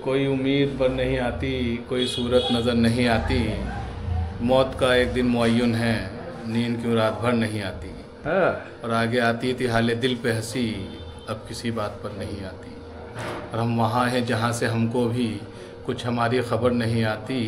कोई उम्मीद पर नहीं आती, कोई सूरत नज़र नहीं आती, मौत का एक दिन मुअय्यन है, नींद क्यों रात भर नहीं आती। और आगे आती थी हाले दिल पे हंसी, अब किसी बात पर नहीं आती। और हम वहाँ हैं जहाँ से हमको भी कुछ हमारी खबर नहीं आती,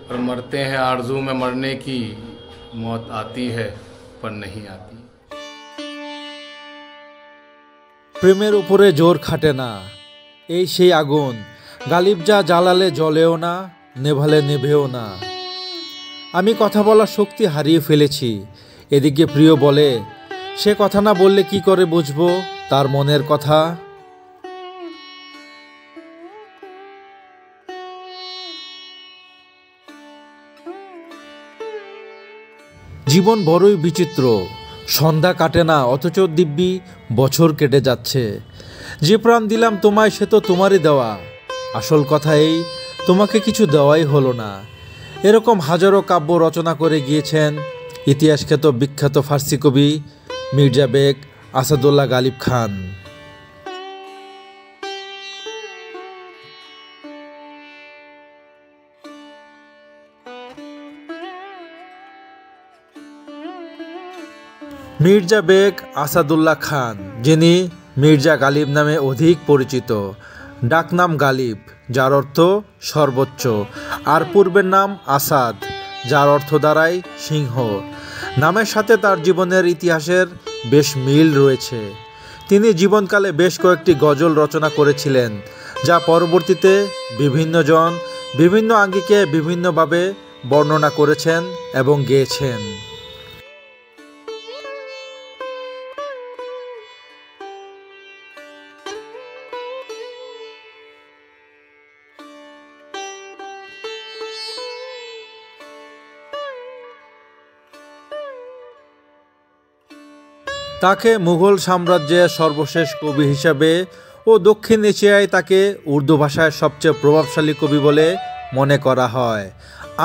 और मरते हैं आरज़ू में मरने की, मौत आती है पर नहीं आती। প্রেমের উপরে জোর খাটে না, এই সেই আগুন, গালিব যা জ্বালালে জ্বলেও না, নেভালে নেভেও না। আমি কথা বলার শক্তি হারিয়ে ফেলেছি। এদিকে প্রিয় বলে, সে কথা না বললে কি করে বুঝবো তার মনের কথা। জীবন বড়ই বিচিত্র, সন্ধ্যা কাটে না অথচ দিব্যি বছর কেটে যাচ্ছে। যে প্রাণ দিলাম তোমায় সে তো তোমারই দেওয়া, আসল কথা এই তোমাকে কিছু দেওয়াই হলো না। এরকম হাজারো কাব্য রচনা করে গিয়েছেন ইতিহাসখ্যাত বিখ্যাত ফার্সি কবি মির্জা বেগ আসাদুল্লাহ গালিব খান। মির্জা বেগ আসাদুল্লাহ খান, যিনি মির্জা গালিব নামে অধিক পরিচিত, ডাকনাম গালিব যার অর্থ সর্বোচ্চ, আর পূর্বের নাম আসাদ যার অর্থ দাঁড়ায় সিংহ। নামের সাথে তার জীবনের ইতিহাসের বেশ মিল রয়েছে। তিনি জীবনকালে বেশ কয়েকটি গজল রচনা করেছিলেন, যা পরবর্তীতে বিভিন্নজন বিভিন্ন আঙ্গিকে বিভিন্নভাবে বর্ণনা করেছেন এবং গেয়েছেন। তাকে মুঘল সাম্রাজ্যের সর্বশেষ কবি হিসাবে ও দক্ষিণ এশিয়ায় তাকে উর্দু ভাষায় সবচেয়ে প্রভাবশালী কবি বলে মনে করা হয়।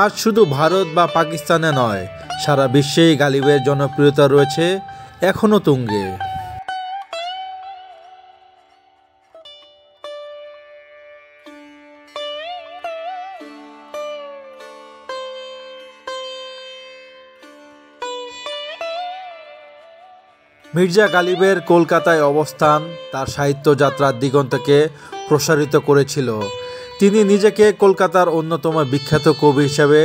আজ শুধু ভারত বা পাকিস্তানে নয়, সারা বিশ্বেই গালিবের জনপ্রিয়তা রয়েছে এখনও তুঙ্গে। মির্জা গালিবের কলকাতায় অবস্থান তার সাহিত্য যাত্রার দিগন্তকে প্রসারিত করেছিল। তিনি নিজেকে কলকাতার অন্যতম বিখ্যাত কবি হিসাবে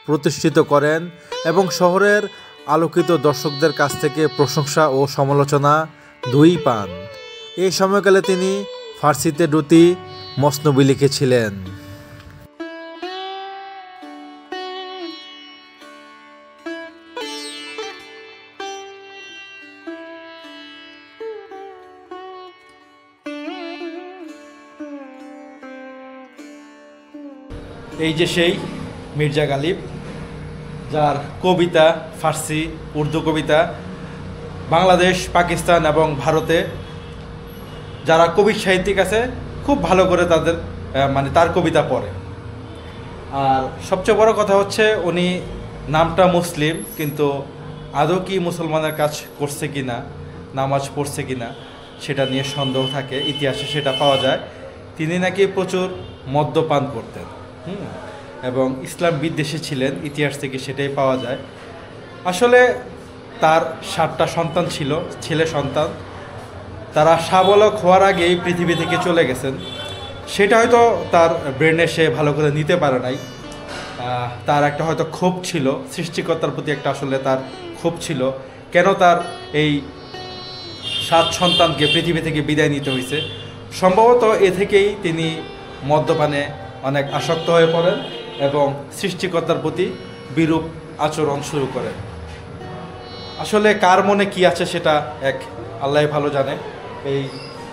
প্রতিষ্ঠিত করেন এবং শহরের আলোকিত দর্শকদের কাছ থেকে প্রশংসা ও সমালোচনা দুই পান। এই সময়কালে তিনি ফার্সিতে দুটি মসনবি লিখেছিলেন। এই যে সেই মির্জা গালিব, যার কবিতা ফার্সি উর্দু কবিতা বাংলাদেশ, পাকিস্তান এবং ভারতে যারা কবি সাহিত্যিক আছে খুব ভালো করে তাদের তার কবিতা পড়ে। আর সবচেয়ে বড় কথা হচ্ছে উনি নামটা মুসলিম, কিন্তু আদৌ কি মুসলমানের কাজ করছে কিনা, নামাজ পড়ছে কিনা সেটা নিয়ে সন্দেহ থাকে। ইতিহাসে সেটা পাওয়া যায়। তিনি নাকি প্রচুর মদ্যপান করতেন এবং ইসলাম বিদ্বেষী ছিলেন, ইতিহাস থেকে সেটাই পাওয়া যায়। আসলে তার 7টা সন্তান ছিল, ছেলে সন্তান। তারা সাবলক হওয়ার আগেই পৃথিবী থেকে চলে গেছেন। সেটা হয়তো তার ব্রেনে সে ভালো করে নিতে পারে নাই। তার একটা হয়তো ক্ষোভ ছিল, সৃষ্টিকর্তার প্রতি একটা আসলে তার ক্ষোভ ছিল, কেন তার এই 7 সন্তানকে পৃথিবী থেকে বিদায় নিতে হয়েছে। সম্ভবত এ থেকেই তিনি মদ্যপানে অনেক আসক্ত হয়ে পড়েন এবং সৃষ্টিকর্তার প্রতি বিরূপ আচরণ শুরু করেন। আসলে কার মনে কি আছে সেটা এক আল্লাহ ভালো জানে। এই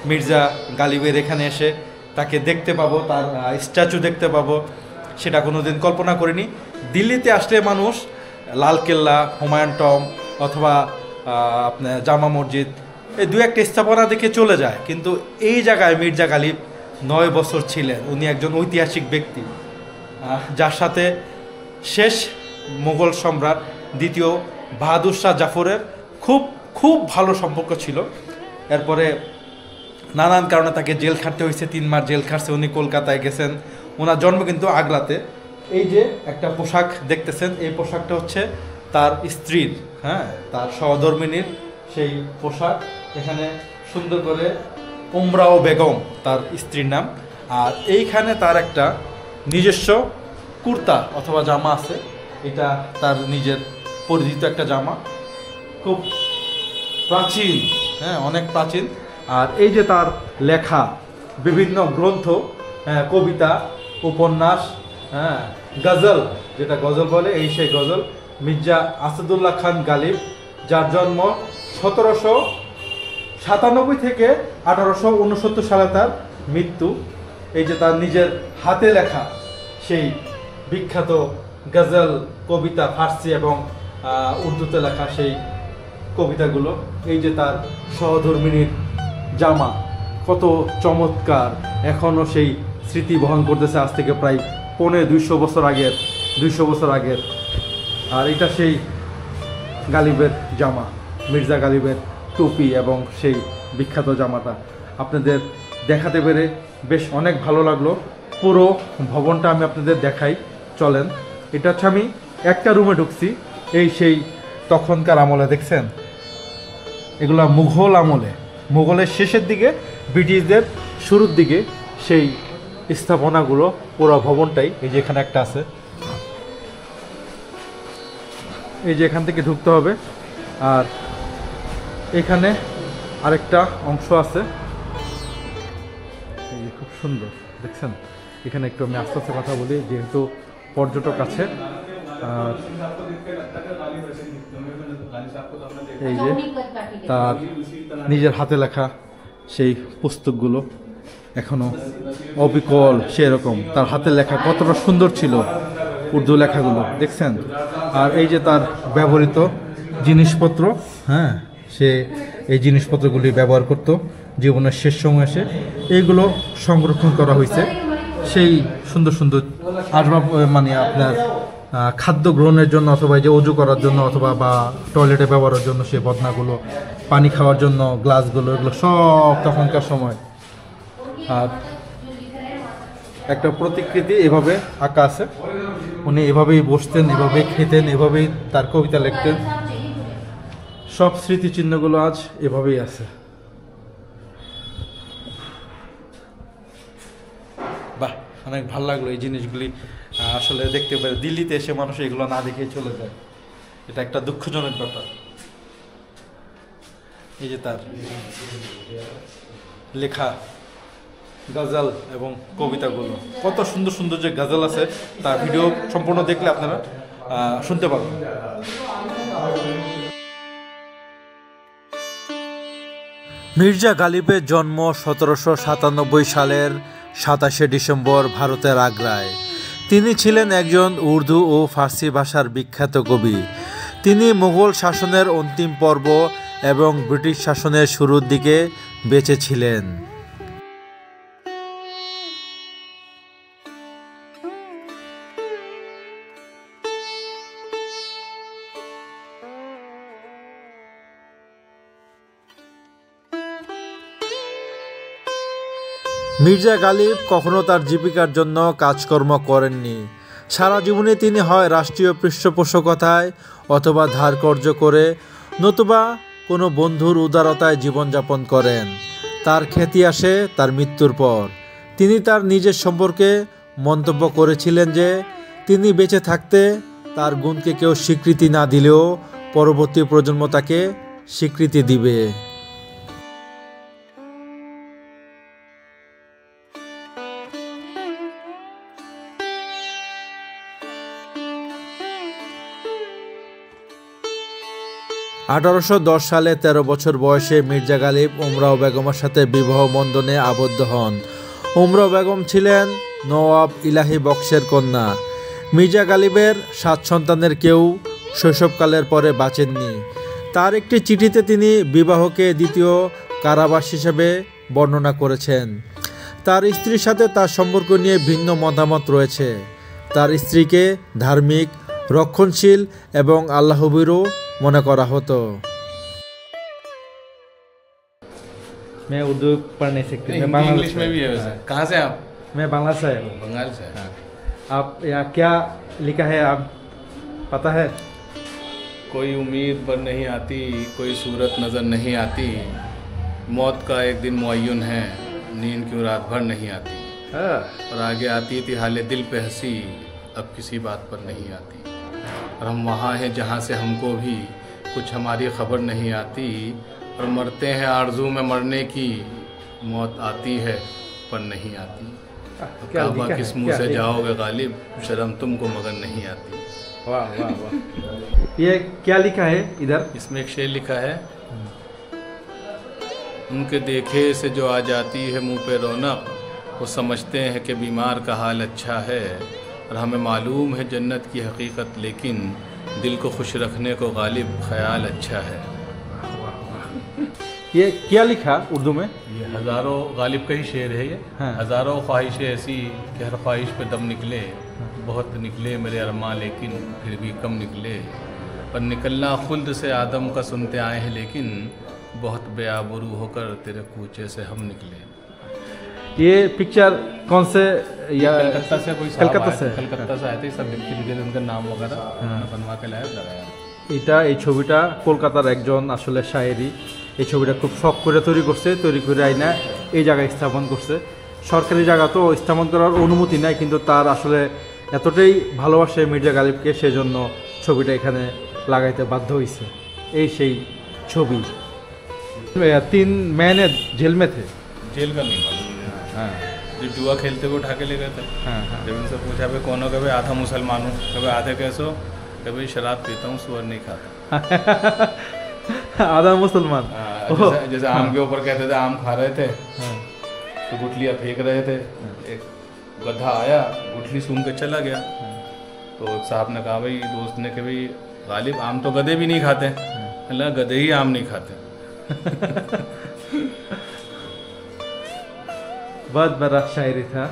মির্জা গালিবের এখানে এসে তাকে দেখতে পাবো, তার স্ট্যাচু দেখতে পাবো, সেটা কোনোদিন কল্পনা করিনি। দিল্লিতে আসলে মানুষ লালকেল্লা, হুমায়ুন টম্ব অথবা আপনার জামা মসজিদ, এই 2-1টা স্থাপনা দেখে চলে যায়, কিন্তু এই জায়গায় মির্জা গালিব 9 বছর ছিলেন। উনি একজন ঐতিহাসিক ব্যক্তি, যার সাথে শেষ মুঘল সম্রাট দ্বিতীয় বাহাদুর শাহ জাফরের খুব খুব ভালো সম্পর্ক ছিল। এরপরে নানান কারণে তাকে জেল খাটতে হয়েছে, 3 মাস জেল খাটছে। উনি কলকাতায় গেছেন, ওনার জন্ম কিন্তু আগ্রাতে। এই যে একটা পোশাক দেখতেছেন, এই পোশাকটা হচ্ছে তার স্ত্রীর, হ্যাঁ, তার সহধর্মিনীর সেই পোশাক। এখানে সুন্দর করে উমরাও বেগম তার স্ত্রীর নাম। আর এইখানে তার একটা নিজস্ব কুর্তা অথবা জামা আছে, এটা তার নিজের পরিচিত একটা জামা, খুব প্রাচীন, হ্যাঁ, অনেক প্রাচীন। আর এই যে তার লেখা বিভিন্ন গ্রন্থ, হ্যাঁ, কবিতা, উপন্যাস, হ্যাঁ, গজল, যেটা গজল বলে, এই সেই গজল। মির্জা আসাদুল্লাহ খান গালিব, যার জন্ম 1797 থেকে 1869 সালে তার মৃত্যু। এই যে তার নিজের হাতে লেখা সেই বিখ্যাত গজল, কবিতা, ফার্সি এবং উর্দুতে লেখা সেই কবিতাগুলো। এই যে তার সহধর্মিনীর জামা, কত চমৎকার, এখনও সেই স্মৃতি বহন করতেছে, আজ থেকে প্রায় 250 বছর আগের, 200 বছর আগের। আর এটা সেই গালিবের জামা, মির্জা গালিবের টুপি এবং সেই বিখ্যাত জামাটা আপনাদের দেখাতে পেরে বেশ অনেক ভালো লাগলো। পুরো ভবনটা আমি আপনাদের দেখাই, চলেন। এটা হচ্ছে, আমি একটা রুমে ঢুকছি, এই সেই তখনকার আমলে, দেখছেন এগুলা মুঘল আমলে, মুঘলের শেষের দিকে, ব্রিটিশদের শুরুর দিকে সেই স্থাপনাগুলো, পুরো ভবনটাই। এই যে এখানে একটা আছে, এই যে এখান থেকে ঢুকতে হবে। আর এখানে আরেকটা অংশ আছে, এই যে খুব সুন্দর, দেখছেন। এখানে একটু আমি আস্তে আস্তে কথা বলি, যেহেতু পর্যটক আছে। আর এই যে তার নিজের হাতে লেখা সেই পুস্তকগুলো এখনো অবিকল সেরকম, তার হাতে লেখা কতটা সুন্দর ছিল উর্দু লেখাগুলো, দেখছেন। আর এই যে তার ব্যবহৃত জিনিসপত্র, হ্যাঁ, সে এই জিনিসপত্রগুলি ব্যবহার করত জীবনের শেষ সময় এসে, এইগুলো সংরক্ষণ করা হয়েছে। সেই সুন্দর সুন্দর আসবাব, মানে আপনার খাদ্য গ্রহণের জন্য, অথবা যে অজু করার জন্য, অথবা বা টয়লেটে ব্যবহারের জন্য সেই বদনাগুলো, পানি খাওয়ার জন্য গ্লাসগুলো, এগুলো সব তখনকার সময়। আর একটা প্রতিকৃতি এভাবে আঁকা আছে, উনি এভাবেই বসতেন, এভাবেই খেতেন, এভাবেই তার কবিতা লিখতেন। সব স্মৃতিচিহ্নগুলো আজ এভাবেই আছে। বাহ, অনেক ভালো লাগলো এই জিনিসগুলি আসলে দেখতে পারে। দিল্লিতে এসে মানুষ এগুলো না দেখে চলে যায়, এটা একটা দুঃখজনক ব্যাপার। এই যে তার লেখা গজল এবং কবিতাগুলো, কত সুন্দর সুন্দর যে গজল আছে, তার ভিডিও সম্পূর্ণ দেখলে আপনারা শুনতে পাবেন। মির্জা গালিবের জন্ম 1797 সালের 27শে ডিসেম্বর ভারতের আগ্রায়। তিনি ছিলেন একজন উর্দু ও ফার্সি ভাষার বিখ্যাত কবি। তিনি মুঘল শাসনের অন্তিম পর্ব এবং ব্রিটিশ শাসনের শুরুর দিকে বেঁচে ছিলেন। মির্জা গালিব কখনো তার জীবিকার জন্য কাজকর্ম করেননি। সারা জীবনে তিনি হয় রাষ্ট্রীয় পৃষ্ঠপোষকতায় অথবা ধার কর্জ করে, নতুবা কোনো বন্ধুর উদারতায় জীবনযাপন করেন। তার খ্যাতি আসে তার মৃত্যুর পর। তিনি তার নিজের সম্পর্কে মন্তব্য করেছিলেন যে তিনি বেঁচে থাকতে তার গুণকে কেউ স্বীকৃতি না দিলেও পরবর্তী প্রজন্ম তাকে স্বীকৃতি দিবে। সালে 13 বছর বয়সে মির্জা গালিব উমরাও বেগমের সাথে বিবাহ বন্ধনে আবদ্ধ হন। উমরাও বেগম ছিলেন নওয়াব ইলাহি বক্সের কন্যা। মির্জা গালিবের 7 সন্তানের কেউ শৈশবকালের পরে বাঁচেননি। তার একটি চিঠিতে তিনি বিবাহকে দ্বিতীয় কারাবাস হিসেবে বর্ণনা করেছেন। তার স্ত্রীর সাথে তার সম্পর্ক নিয়ে ভিন্ন মতামত রয়েছে। তার স্ত্রীকে ধার্মিক, রক্ষণশীল এবং আল্লাহভীরু মনে করা হতো। मैं उर्दू पढ़ नहीं सकती, मैं हिंदी बांग्ला इंग्लिश में भी है वैसे। कहाँ से आप? मैं बांग्ला से आया हूँ। बंगाल से? हाँ। आप यहाँ क्या लिखा है आप पता है? कोई उम्मीद पर नहीं आती, कोई सूरत नज़र नहीं आती, मौत का एक दिन मुअय्यन है, नींद क्यों रात भर नहीं आती। और आगे आती थी हाले दिल पे हंसी, अब किसी बात पर नहीं आती। और हम वहाँ हैं जहाँ से हमको भी कुछ हमारी खबर नहीं आती, और मरते हैं आरज़ू में मरने की, मौत आती है पर नहीं आती। काबा किस मुँह से जाओगे गालिब, शर्म तुमको मगर नहीं आती। वाह वाह वाह। ये क्या लिखा है इधर? इसमें एक शेर लिखा है, उनके देखे से जो आ जाती है मुंह पे रौनक, वो समझते हैं कि बीमार का हाल अच्छा है। और हमें मालूम है जन्नत की हकीकत, लेकिन दिल को खुश रखने को गालिब ख्याल अच्छा है। ये क्या लिखा उर्दू में? ये हज़ारों, गालिब का ही शेर है ये। हाँ। हज़ारों ख्वाहिशें ऐसी कि हर ख्वाहिश पे दम निकले, बहुत निकले मेरे अरमां लेकिन फिर भी कम निकले। पर निकलना खुल्द से आदम का सुनते आए हैं, लेकिन बहुत बेआबरू होकर तेरे कूचे से हम निकले। ये पिक्चर कौन से? या कलकत्ता से कोई साहब कलकत्ता आए से? थे, कलकत्ता से आए थे, सब लिख के उनका नाम वगैरह बनवा के लाया लगाया। এটা এই ছবিটা কলকাতার একজন আসলে শায়েরি এই ছবিটা খুব শখ করে তৈরি করছে, তৈরি করে আইনা এই জায়গায় স্থাপন করছে। সরকারি জায়গা তো স্থাপন করার অনুমতি নাই, কিন্তু তার আসলে এতটাই ভালোবাসে মির্জা গালিবকে, সেজন্য ছবিটা এখানে লাগাইতে বাধ্য হয়েছে। এই সেই ছবি। 3 महीने जेल में थे। जेल का नहीं मालूम। हाँ जो जुआ खेलते हुए उठा के ले गए थे। हाँ हाँ। जब उनसे पूछा भाई कौन हो, कभी आधा मुसलमान हूँ, कभी आधे कैसे हो, कभी शराब पीता हूँ, सुअर नहीं खाता। आधा मुसलमान। जैसे आम के ऊपर कहते थे, आम खा रहे थे तो गुठलियाँ फेंक रहे थे, एक गधा आया गुठली सूंघ के चला गया। तो एक साहब ने कहा, भाई दोस्त ने, कि भाई गालिब आम तो गधे भी नहीं खाते। अल्लाह गधे ही आम नहीं खाते। बहुत बड़ा शायरी था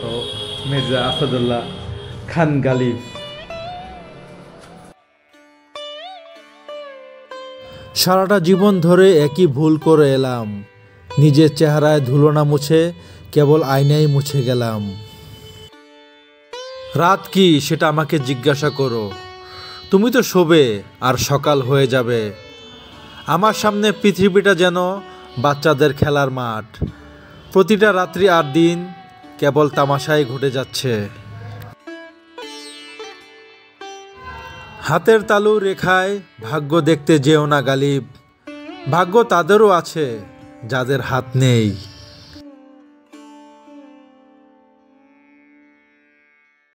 तो मिर्जा असदुल्लाह खान गालिब। সারাটা জীবন ধরে একই ভুল করে এলাম, নিজের চেহারায় ধুলো না মুছে কেবল আয়নায় মুছে গেলাম। রাত কি সেটা আমাকে জিজ্ঞাসা করো, তুমি তো শোবে আর সকাল হয়ে যাবে। আমার সামনে পৃথিবীটা যেন বাচ্চাদের খেলার মাঠ, প্রতিটা রাত্রি আর দিন কেবল তামাশায় ঘটে যাচ্ছে। হাতের তালু রেখায় ভাগ্য দেখতে যেও না গালিব, ভাগ্য তাদেরও আছে যাদের হাত নেই।